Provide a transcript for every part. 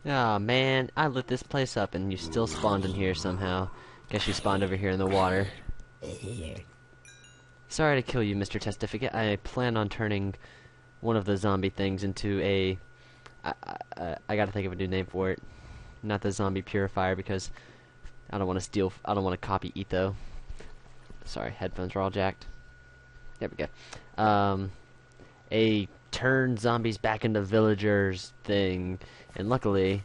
Ah, man, I lit this place up and you still spawned in here somehow. Guess you spawned over here in the water. Sorry to kill you, Mr. Testificate. I plan on turning one of the zombie things into a... I gotta think of a new name for it. Not the zombie purifier, because I don't want to steal... I don't want to copy Etho. Sorry, headphones are all jacked. There we go. A turn zombies back into villagers thing. And luckily,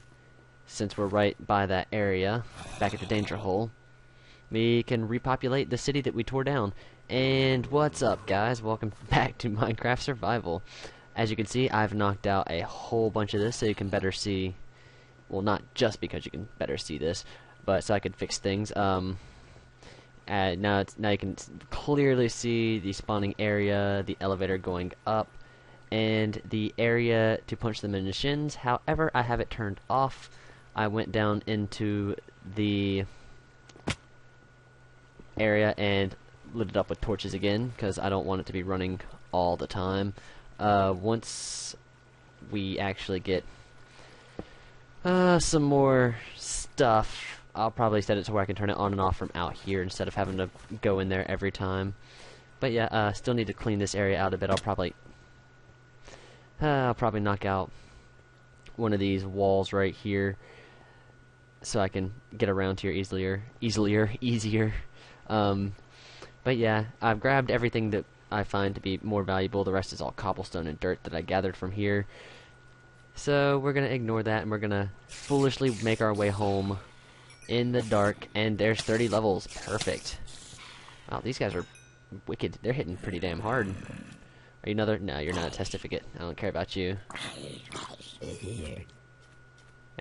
since we're right by that area, back at the danger hole, we can repopulate the city that we tore down. And what's up, guys? Welcome back to Minecraft Survival. As you can see, I've knocked out a whole bunch of this so you can better see... Well, not just because you can better see this, but so I can fix things. Now you can clearly see the spawning area, the elevator going up, and the area to punch them in the shins. However, I have it turned off. I went down into the area and lit it up with torches again because I don't want it to be running all the time. Once we actually get some more stuff, I'll probably set it to where I can turn it on and off from out here instead of having to go in there every time. But yeah, still need to clean this area out a bit. I'll probably knock out one of these walls right here so I can get around here easier. But yeah, I've grabbed everything that I find to be more valuable. The rest is all cobblestone and dirt that I gathered from here. So we're gonna ignore that and we're gonna foolishly make our way home in the dark. And there's 30 levels. Perfect. Wow, these guys are wicked. They're hitting pretty damn hard. Are you another? No, you're not a testificate. I don't care about you. I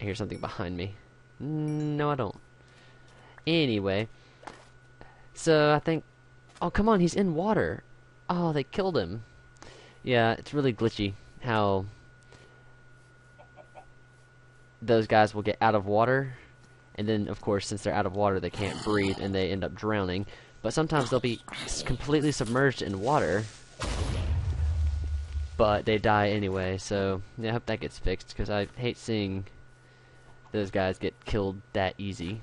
hear something behind me. No, I don't. Anyway, so I think... Oh, come on, he's in water. Oh, they killed him. Yeah, it's really glitchy how those guys will get out of water, and then, of course, since they're out of water, they can't breathe, and they end up drowning. But sometimes they'll be completely submerged in water, but they die anyway, so yeah, I hope that gets fixed, because I hate seeing those guys get killed that easy.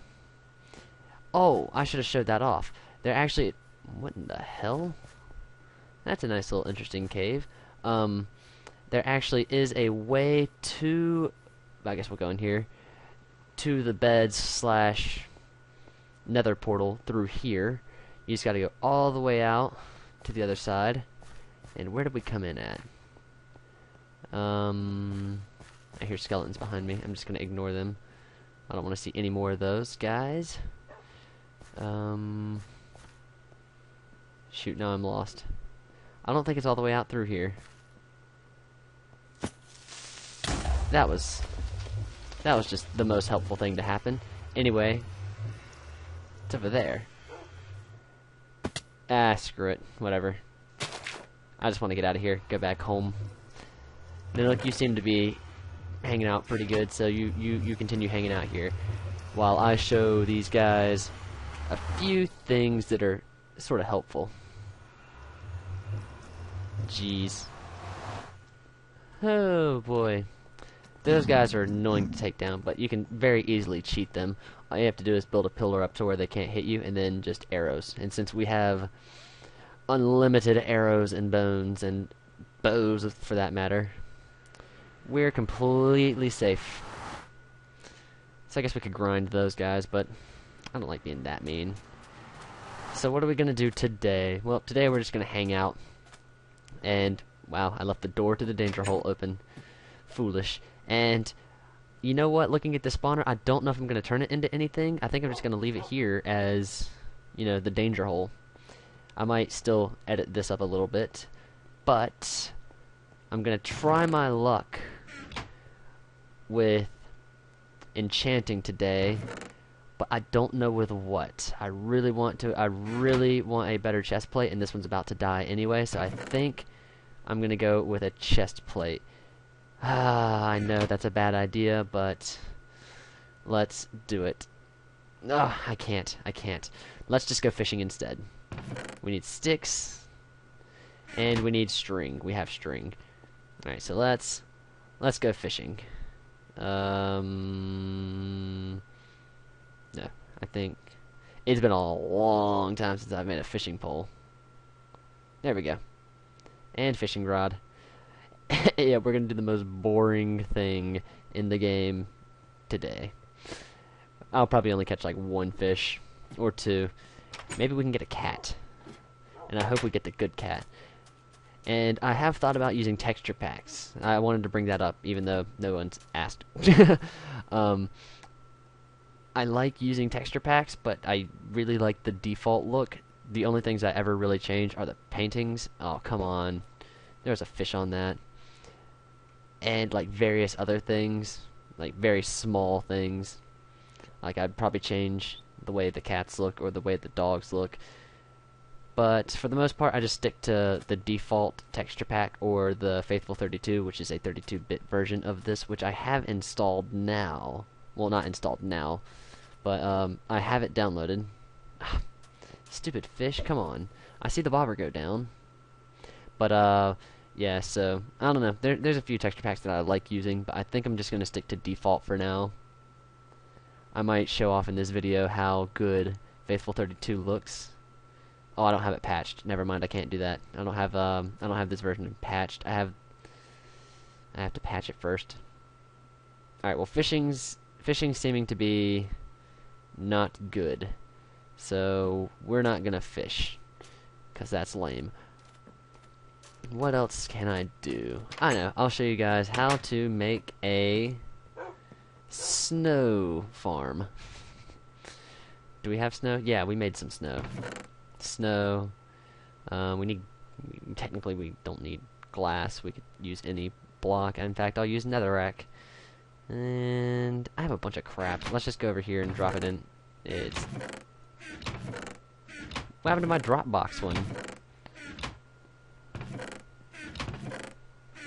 Oh, I should have showed that off. They're actually... What in the hell? That's a nice little interesting cave. There actually is a way to... I guess we'll go in here. To the beds slash nether portal through here. You just gotta go all the way out to the other side. And where did we come in at? I hear skeletons behind me. I'm just gonna ignore them. I don't want to see any more of those guys. Shoot, now I'm lost. I don't think it's all the way out through here. That was just the most helpful thing to happen. Anyway, it's over there. Ah, screw it. Whatever. I just want to get out of here. Go back home. Now, look, you seem to be hanging out pretty good, so you continue hanging out here while I show these guys a few things that are sort of helpful. Jeez. Oh boy. Those guys are annoying to take down, but you can very easily cheat them. All you have to do is build a pillar up to where they can't hit you, and then just arrows. And since we have unlimited arrows and bones, and bows for that matter, we're completely safe. So I guess we could grind those guys, but I don't like being that mean. So what are we going to do today? Well, today we're just going to hang out. And, wow, I left the door to the danger hole open. Foolish. And, you know what? Looking at the spawner, I don't know if I'm going to turn it into anything. I think I'm just going to leave it here as, you know, the danger hole. I might still edit this up a little bit. But I'm going to try my luck with enchanting today. But I don't know with what. I really want a better chest plate, and this one's about to die anyway, so I think I'm gonna go with a chest plate. I know that's a bad idea, but let's do it. I can't. Let's just go fishing instead. We need sticks, and we need string. We have string. Alright, so let's go fishing. No, I think it's been a long time since I've made a fishing pole. There we go. And fishing rod. Yeah, we're gonna do the most boring thing in the game today. I'll probably only catch like one fish or two. Maybe we can get a cat. And I hope we get the good cat. And I have thought about using texture packs. I wanted to bring that up, even though no one's asked. I like using texture packs, but I really like the default look. The only things I ever really change are the paintings. Oh, come on. There's a fish on that. And, like, various other things. Like, very small things. Like, I'd probably change the way the cats look or the way the dogs look. But, for the most part, I just stick to the default texture pack or the Faithful 32, which is a 32-bit version of this, which I have installed now. Well, not installed now, but I have it downloaded. Stupid fish, come on. I see the bobber go down. But, yeah, so, I don't know. There's a few texture packs that I like using, but I think I'm just going to stick to default for now. I might show off in this video how good Faithful 32 looks. Oh, I don't have it patched. Never mind, I can't do that. I don't have this version patched. I have to patch it first. Alright, well, fishing's seeming to be not good. So, we're not gonna fish. Because that's lame. What else can I do? I know, I'll show you guys how to make a snow farm. Do we have snow? Yeah, we made some snow. Snow. Technically we don't need glass. We could use any block. In fact, I'll use netherrack. And I have a bunch of crap. Let's just go over here and drop it in. What happened to my Dropbox one?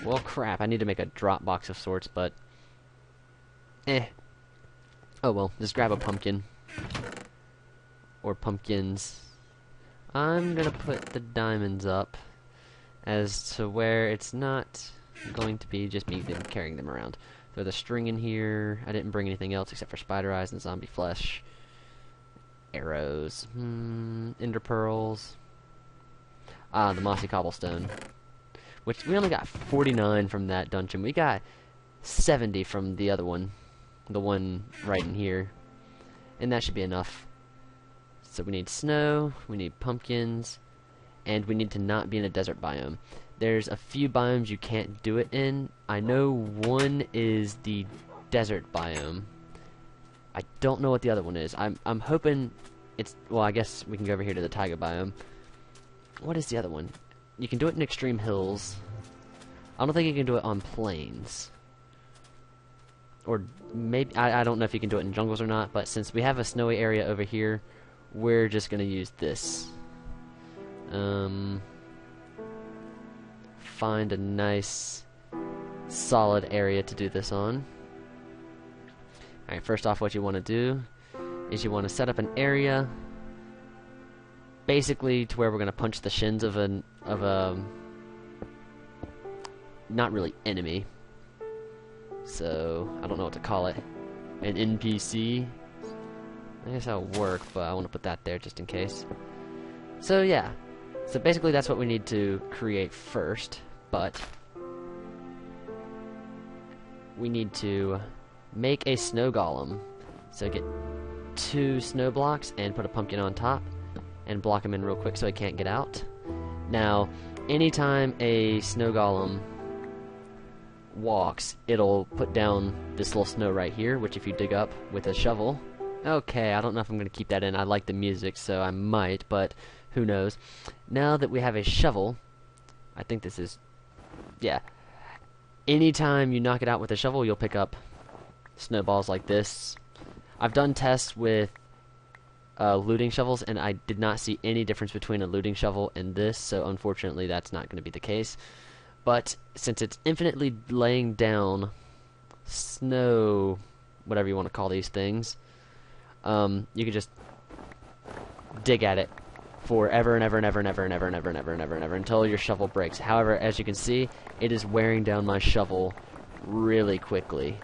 Well, crap. I need to make a Dropbox of sorts, but oh well. Just grab a pumpkin. Or pumpkins. I'm gonna put the diamonds up as to where it's not going to be just me carrying them around. Throw the string in here. I didn't bring anything else except for spider eyes and zombie flesh. Arrows. Ender pearls. Ah, the mossy cobblestone. Which, we only got 49 from that dungeon. We got 70 from the other one. The one right in here. And that should be enough. So we need snow, we need pumpkins, and we need to not be in a desert biome. There's a few biomes you can't do it in. I know one is the desert biome. I don't know what the other one is. I'm hoping it's, well, I guess we can go over here to the taiga biome. What is the other one? You can do it in extreme hills. I don't think you can do it on plains. Or maybe, I don't know if you can do it in jungles or not, but since we have a snowy area over here, we're just gonna use this. Find a nice solid area to do this on. Alright, first off, what you want to do is you want to set up an area basically to where we're gonna punch the shins of a not really enemy. So I don't know what to call it. An NPC. I guess that'll work, but I want to put that there just in case. So yeah, so basically that's what we need to create first, but we need to make a snow golem. So get 2 snow blocks and put a pumpkin on top and block him in real quick so he can't get out. Now, anytime a snow golem walks, it'll put down this little snow right here, which if you dig up with a shovel. Okay, I don't know if I'm going to keep that in. I like the music, so I might, but who knows. Now that we have a shovel, I think this is, yeah. Anytime you knock it out with a shovel, you'll pick up snowballs like this. I've done tests with looting shovels, and I did not see any difference between a looting shovel and this, so unfortunately that's not going to be the case. But since it's infinitely laying down snow, whatever you want to call these things, you can just dig at it forever and ever and ever and ever and ever and ever and ever and ever and ever until your shovel breaks. However, as you can see, it is wearing down my shovel really quickly.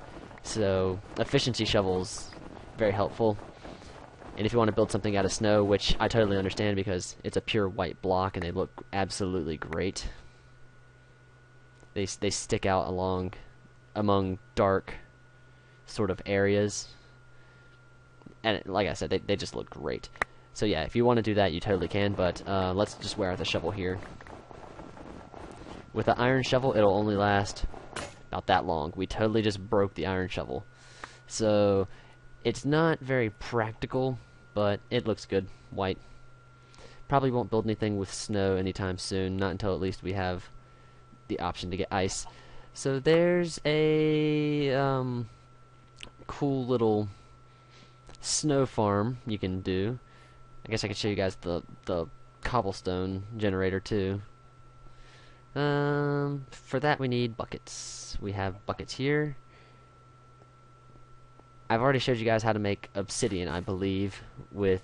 So efficiency shovels, very helpful. And if you want to build something out of snow, which I totally understand because it's a pure white block and they look absolutely great. They stick out among dark sort of areas. And like I said, they just look great. So yeah, if you want to do that, you totally can, but let's just wear out the shovel here. With the iron shovel, it'll only last about that long. We totally just broke the iron shovel. So it's not very practical, but it looks good. White. Probably won't build anything with snow anytime soon, not until at least we have the option to get ice. So there's a cool little snow farm you can do. I guess I could show you guys the cobblestone generator too. For that we need buckets. We have buckets here. I've already showed you guys how to make obsidian, I believe, with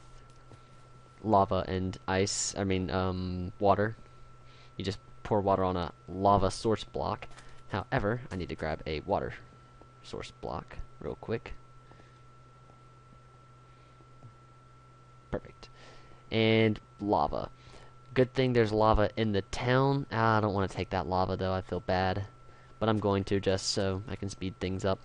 lava and ice. I mean, water. You just pour water on a lava source block. However, I need to grab a water source block real quick. Perfect. And lava. Good thing there's lava in the town. I don't want to take that lava though, I feel bad. But I'm going to just so I can speed things up.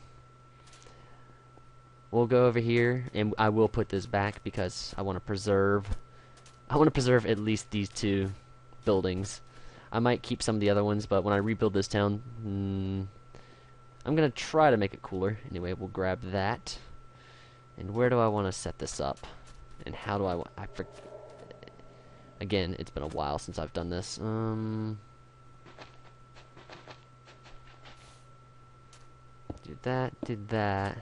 We'll go over here and I will put this back because I want to preserve at least these two buildings. I might keep some of the other ones, but when I rebuild this town, I'm gonna try to make it cooler. Anyway, we'll grab that. And where do I want to set this up? And how do I again, it's been a while since I've done this. Do that, do that,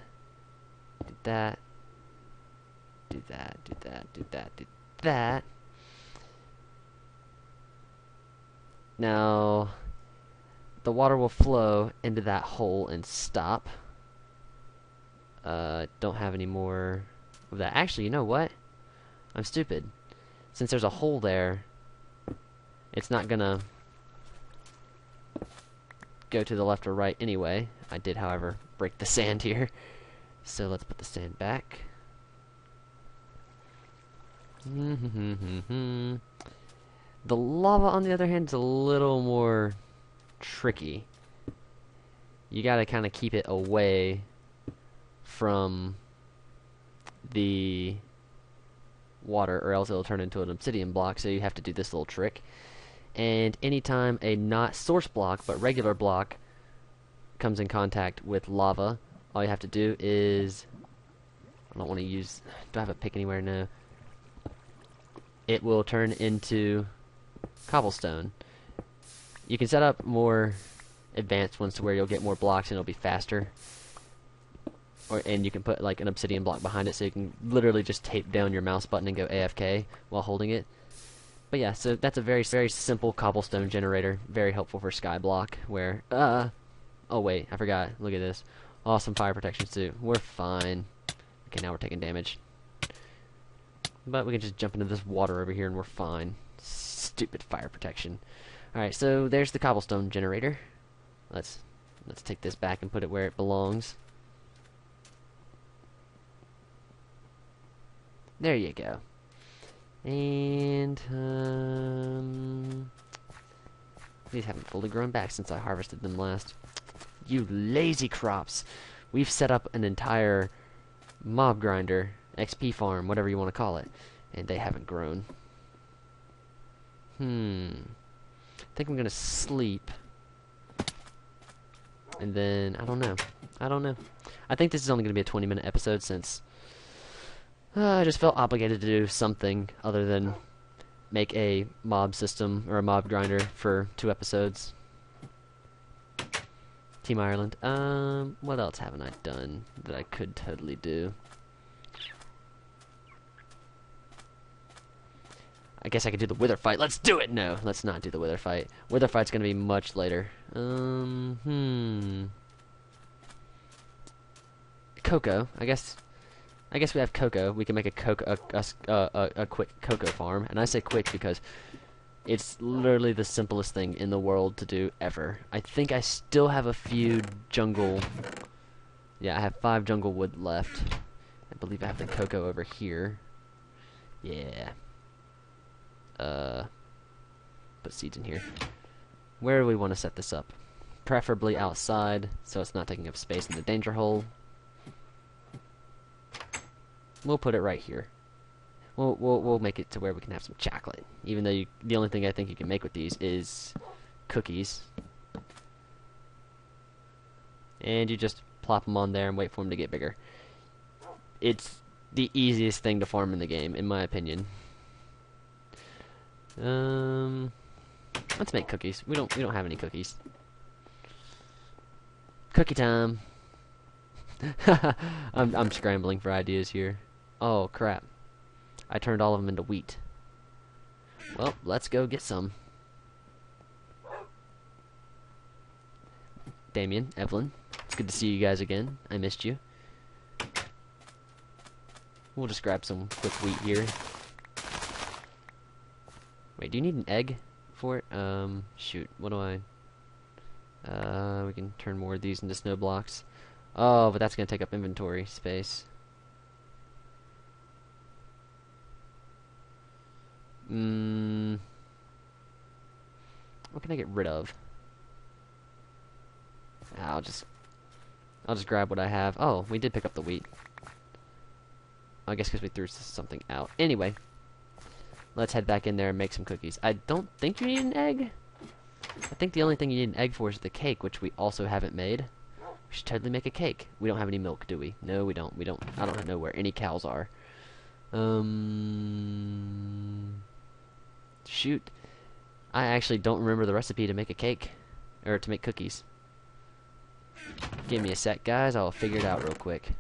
do that, do that, do that, do that, do that. Now, the water will flow into that hole and stop. Don't have any more of that. Actually, you know what? I'm stupid. Since there's a hole there, it's not gonna go to the left or right anyway. I did, however, break the sand here. So let's put the sand back. The lava, on the other hand, is a little more tricky. You gotta kind of keep it away from the water, or else it'll turn into an obsidian block, so you have to do this little trick. And anytime a not source block, but regular block comes in contact with lava, all you have to do is... I don't want to use... Do I have a pick anywhere? No. It will turn into cobblestone. You can set up more advanced ones to where you'll get more blocks and it'll be faster. And you can put like an obsidian block behind it, so you can literally just tape down your mouse button and go AFK while holding it. But yeah, so that's a very, very simple cobblestone generator. Very helpful for skyblock, where... Oh wait, I forgot. Look at this. Awesome fire protection suit. We're fine. Okay, now we're taking damage. But we can just jump into this water over here and we're fine. Stupid fire protection. Alright, so there's the cobblestone generator. Let's take this back and put it where it belongs. There you go. And these haven't fully grown back since I harvested them last. You lazy crops! We've set up an entire mob grinder, XP farm, whatever you want to call it, and they haven't grown. I think I'm gonna sleep, and then I don't know. I think this is only gonna be a 20-minute episode since I just felt obligated to do something other than make a mob system or a mob grinder for 2 episodes. Team Ireland. What else haven't I done that I could totally do? I guess I could do the wither fight. Let's do it! No, let's not do the wither fight. Wither fight's gonna be much later. Cocoa. I guess we have cocoa. We can make a quick cocoa farm, and I say quick because it's literally the simplest thing in the world to do ever. I think I still have a few jungle Yeah, I have 5 jungle wood left. I believe I have the cocoa over here. Yeah. Put seeds in here. Where do we want to set this up? Preferably outside, so it's not taking up space in the danger hole. We'll put it right here. We'll make it to where we can have some chocolate. Even though the only thing I think you can make with these is cookies. And you just plop them on there and wait for them to get bigger. It's the easiest thing to farm in the game, in my opinion. Let's make cookies. We don't have any cookies. Cookie time. I'm scrambling for ideas here. Oh crap. I turned all of them into wheat. Well, let's go get some. Damien, Evelyn, it's good to see you guys again. I missed you. We'll just grab some quick wheat here. Wait, do you need an egg for it? Shoot, what do I... we can turn more of these into snow blocks. Oh, but that's gonna take up inventory space. What can I get rid of? I'll just grab what I have. Oh, we did pick up the wheat. I guess because we threw something out. Anyway, let's head back in there and make some cookies. I don't think you need an egg. I think the only thing you need an egg for is the cake, which we also haven't made. We should totally make a cake. We don't have any milk, do we? No, we don't. I don't know where any cows are. Shoot. I actually don't remember the recipe to make a cake. Or to make cookies. Give me a sec, guys. I'll figure it out real quick.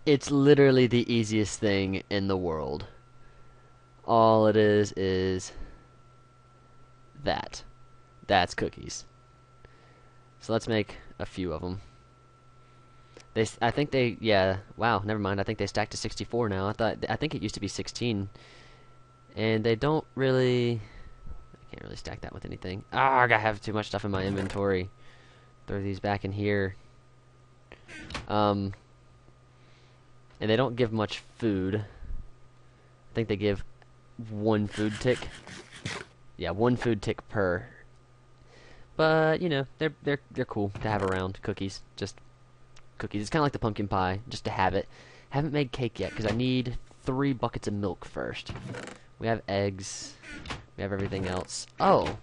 It's literally the easiest thing in the world. All it is that. That's cookies. So let's make a few of them. I think they, yeah, wow, never mind. I think they stacked to 64 now. I think it used to be 16. And they don't really, I can't really stack that with anything. Ah, I have too much stuff in my inventory. Throw these back in here. And they don't give much food. I think they give 1 food tick. Yeah, 1 food tick per. But you know, they're cool to have around. Cookies, just cookies. It's kind of like the pumpkin pie, just to have it. Haven't made cake yet because I need 3 buckets of milk first. We have eggs. We have everything else. Oh,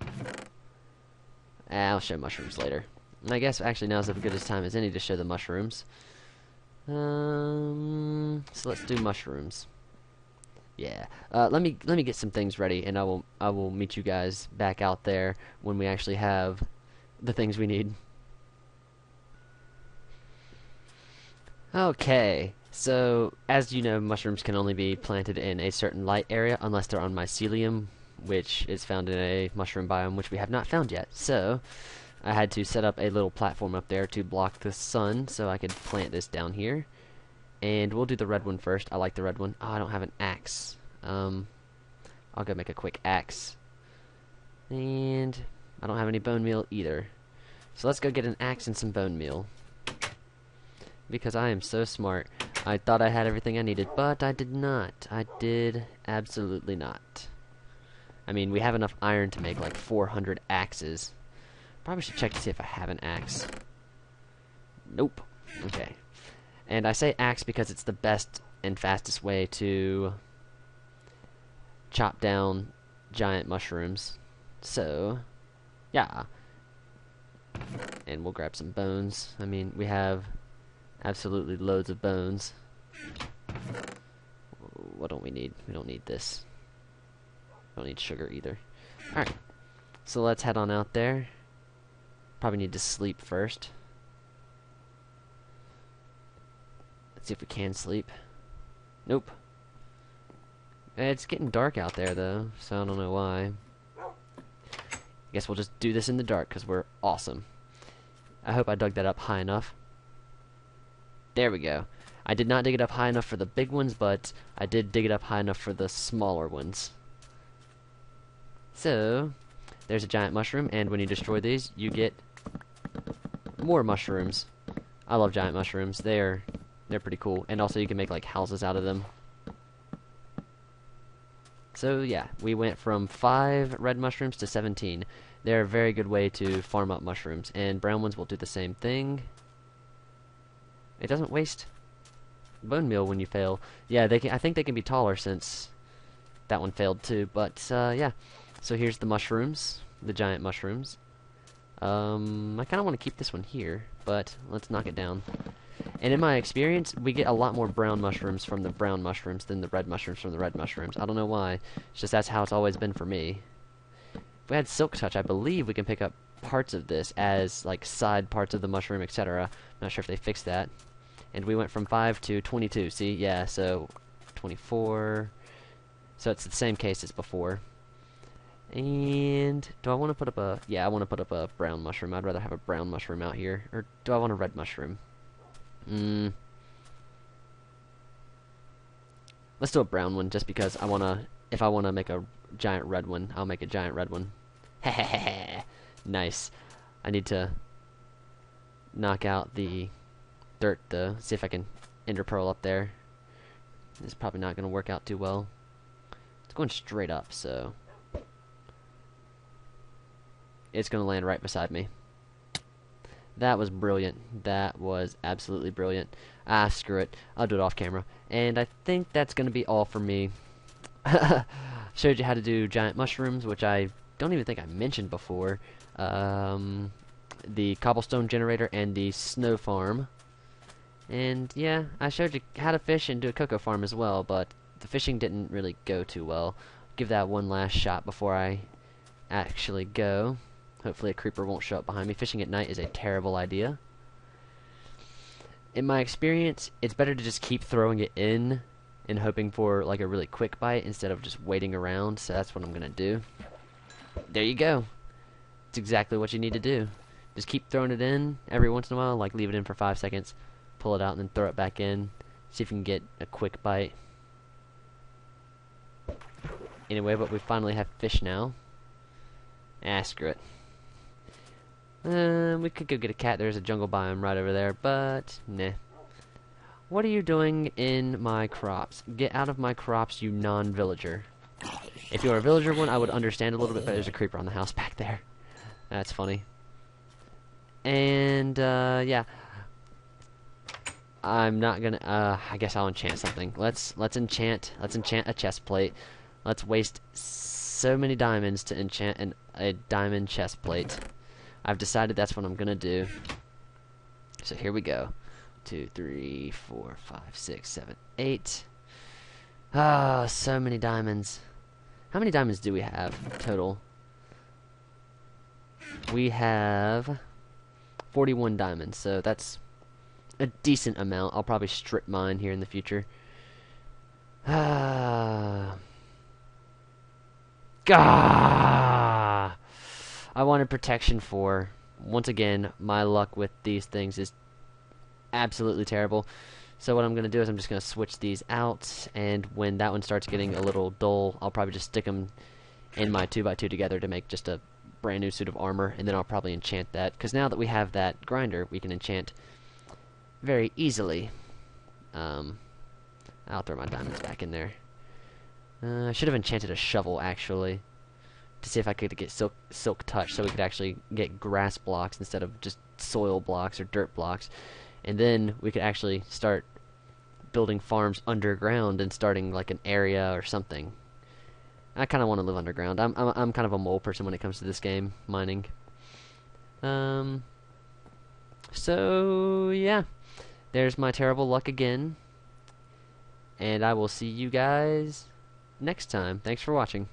I'll show mushrooms later. And I guess actually now's as good a time as any to show the mushrooms. So let's do mushrooms. Yeah. Let me get some things ready, and I will meet you guys back out there when we actually have the things we need. Okay. So as you know, mushrooms can only be planted in a certain light area unless they're on mycelium, which is found in a mushroom biome which we have not found yet. So I had to set up a little platform up there to block the sun so I could plant this down here. And we'll do the red one first. I like the red one. Oh, I don't have an axe. I'll go make a quick axe. And I don't have any bone meal either. So let's go get an axe and some bone meal. Because I am so smart. I thought I had everything I needed, but I did not. I did absolutely not. I mean, we have enough iron to make like 400 axes. Probably should check to see if I have an axe. Nope. Okay. And I say axe because it's the best and fastest way to chop down giant mushrooms. So, yeah. And we'll grab some bones. I mean, we have absolutely loads of bones. What don't we need? We don't need this. Don't need sugar either. Alright. So let's head on out there. Probably need to sleep first. Let's see if we can sleep. Nope. It's getting dark out there though, so I don't know why. Guess we'll just do this in the dark because we're awesome. I hope I dug that up high enough. There we go. I did not dig it up high enough for the big ones, but I did dig it up high enough for the smaller ones. So, there's a giant mushroom, and when you destroy these, you get more mushrooms. I love giant mushrooms. They're pretty cool, and also you can make like houses out of them. So yeah, we went from 5 red mushrooms to 17. They're a very good way to farm up mushrooms, and brown ones will do the same thing. It doesn't waste bone meal when you fail. Yeah, they can, I think they can be taller since that one failed too. But yeah, so here's the mushrooms, the giant mushrooms. I kind of want to keep this one here, but let's knock it down. And in my experience, we get a lot more brown mushrooms from the brown mushrooms than the red mushrooms from the red mushrooms. I don't know why. It's just that's how it's always been for me. If we had Silk Touch, I believe we can pick up parts of this as like side parts of the mushroom, etc. Not sure if they fixed that. And we went from 5 to 22. See, yeah, so 24. So it's the same case as before. And do I want to put up a... Yeah, I want to put up a brown mushroom. I'd rather have a brown mushroom out here. Or do I want a red mushroom? Let's do a brown one just because I want to... If I want to make a giant red one, I'll make a giant red one. Nice. I need to knock out the dirt, though. See if I can ender pearl up there. It's probably not going to work out too well. It's going straight up, so... It's going to land right beside me. That was brilliant. That was absolutely brilliant. Ah, screw it. I'll do it off camera. And I think that's going to be all for me. Showed you how to do giant mushrooms, which I don't even think I mentioned before. The cobblestone generator and the snow farm. And yeah, I showed you how to fish and do a cocoa farm as well, but the fishing didn't really go too well. Give that one last shot before I actually go. Hopefully a creeper won't show up behind me. Fishing at night is a terrible idea. In my experience, it's better to just keep throwing it in and hoping for like a really quick bite instead of just waiting around, so that's what I'm gonna do. There you go. It's exactly what you need to do. Just keep throwing it in every once in a while, like leave it in for 5 seconds, pull it out and then throw it back in. See if you can get a quick bite. Anyway, but we finally have fish now. Ah, screw it. We could go get a cat. There's a jungle biome right over there, but nah. What are you doing in my crops? Get out of my crops, you non-villager. If you were a villager one, I would understand a little bit, but there's a creeper on the house back there. That's funny. And, yeah. I'm not gonna, I guess I'll enchant something. Let's enchant a chest plate. Let's waste so many diamonds to enchant a diamond chest plate. I've decided that's what I'm gonna do. So here we go. 2, 3, 4, 5, 6, 7, 8. Ah, so many diamonds. How many diamonds do we have total? We have 41 diamonds, so that's a decent amount. I'll probably strip mine here in the future. Ah. Gah! I wanted protection 4. Once again, my luck with these things is absolutely terrible. So what I'm going to do is I'm just going to switch these out, and when that one starts getting a little dull, I'll probably just stick them in my 2x2 together to make just a brand new suit of armor, and then I'll probably enchant that, because now that we have that grinder, we can enchant very easily. I'll throw my diamonds back in there. I should have enchanted a shovel, actually, to see if I could get silk touch, so we could actually get grass blocks instead of just soil blocks or dirt blocks. And then we could actually start building farms underground and starting like an area or something. I kind of want to live underground. I'm kind of a mole person when it comes to this game, mining. So yeah, there's my terrible luck again, and I will see you guys next time. Thanks for watching.